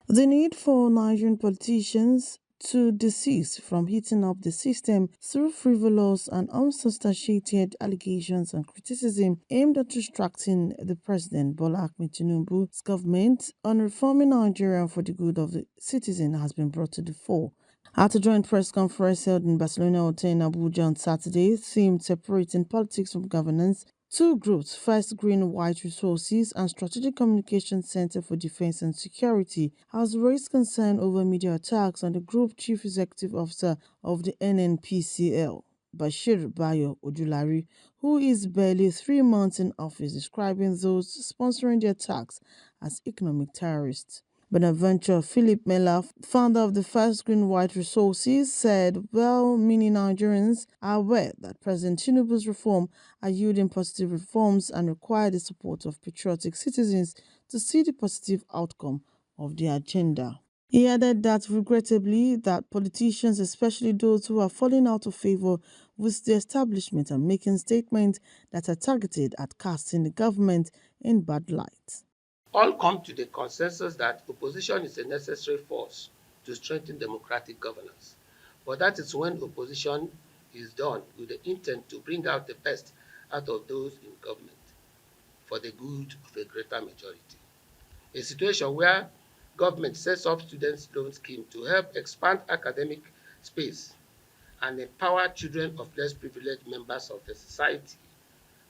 The need for Nigerian politicians to desist from heating up the system through frivolous and unsubstantiated allegations and criticism aimed at distracting the President Bola Ahmed Tinubu's government on reforming Nigeria for the good of the citizen has been brought to the fore. At a joint press conference held in Barcelona Hotel in Abuja on Saturday, themed separating politics from governance, two groups, First Green White Resources and Strategic Communications Center for Defense and Security, has raised concern over media attacks on the group chief executive officer of the NNPCL, Bashir Bayo Ojulari, who is barely 3 months in office, describing those sponsoring the attacks as economic terrorists. Bonaventure Philip Mela, founder of the First Green White Resources, said well meaning Nigerians are aware that President Tinubu's reform are yielding positive reforms and require the support of patriotic citizens to see the positive outcome of the agenda. He added that regrettably that politicians, especially those who are falling out of favor with the establishment, are making statements that are targeted at casting the government in bad light. All come to the consensus that opposition is a necessary force to strengthen democratic governance. But that is when opposition is done with the intent to bring out the best out of those in government for the good of a greater majority. A situation where government sets up students' loan scheme to help expand academic space and empower children of less privileged members of the society.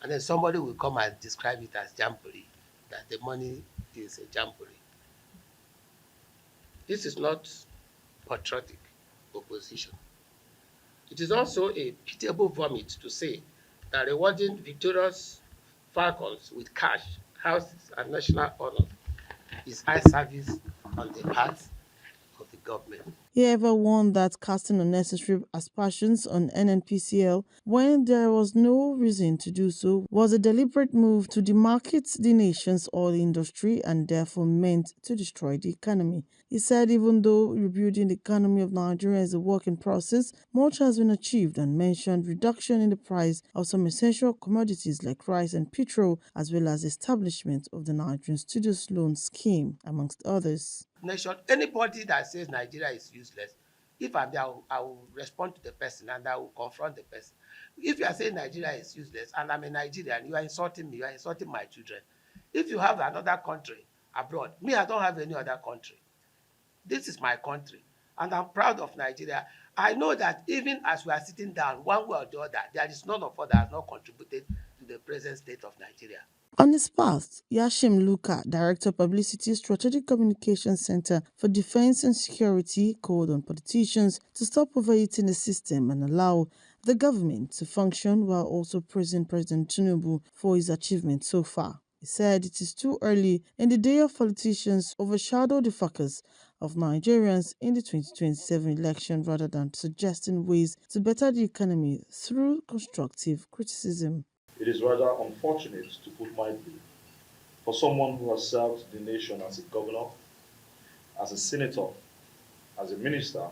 And then somebody will come and describe it as jamboree, that the money is a jamboree. This is not patriotic opposition. It is also a pitiable vomit to say that rewarding victorious falcons with cash, houses, and national honor is eye service on the part of the government. He ever warned that casting unnecessary aspersions on NNPCL when there was no reason to do so was a deliberate move to demarket the nation's oil industry and therefore meant to destroy the economy. He said even though rebuilding the economy of Nigeria is a work in process, much has been achieved and mentioned reduction in the price of some essential commodities like rice and petrol, as well as establishment of the Nigerian Studios Loan Scheme, amongst others. Nation, anybody that says Nigeria is useless, if I'm there, I will respond to the person and I will confront the person. If you are saying Nigeria is useless and I'm a Nigerian, you are insulting me, you are insulting my children. If you have another country abroad, me, I don't have any other country. This is my country and I'm proud of Nigeria. I know that even as we are sitting down, one way or the other, there is none of us that has not contributed to the present state of Nigeria. On his part, Yashim Luka, Director Publicity Strategic Communications Center for Defense and Security, called on politicians to stop overeating the system and allow the government to function while also praising President Tinubu for his achievements so far. He said it is too early in the day of politicians overshadow the focus of Nigerians in the 2027 election rather than suggesting ways to better the economy through constructive criticism. It is rather unfortunate, to put mildly, for someone who has served the nation as a governor, as a senator, as a minister,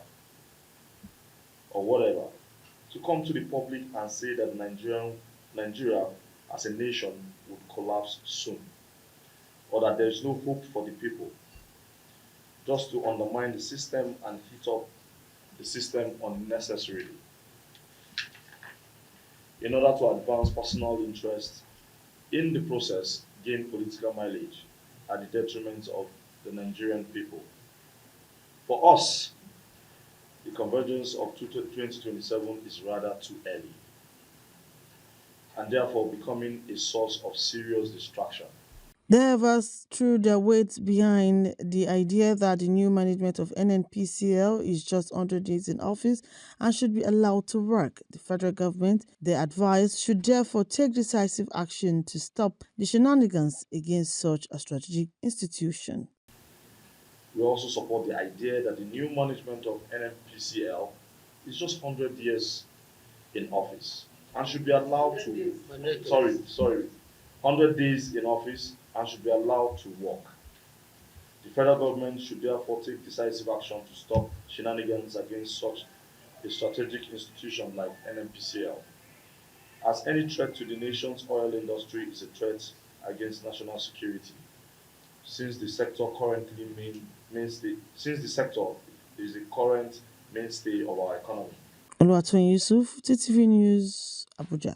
or whatever, to come to the public and say that Nigeria as a nation would collapse soon, or that there is no hope for the people, just to undermine the system and heat up the system unnecessarily in order to advance personal interests, in the process gain political mileage at the detriment of the Nigerian people. For us, the convergence of 2027 is rather too early and therefore becoming a source of serious distraction. The Evers threw their weight behind the idea that the new management of NNPCL is just 100 days in office and should be allowed to work. The federal government, they advised, should therefore take decisive action to stop the shenanigans against such a strategic institution. We also support the idea that the new management of NNPCL is just 100 years in office and should be allowed to, sorry, 100 days in office and should be allowed to work. The federal government should therefore take decisive action to stop shenanigans against such a strategic institution like NNPCL, as any threat to the nation's oil industry is a threat against national security, since the sector currently mainstay, since the sector is the current mainstay of our economy. Oluwatoyin Yusuf, TTV News, Abuja.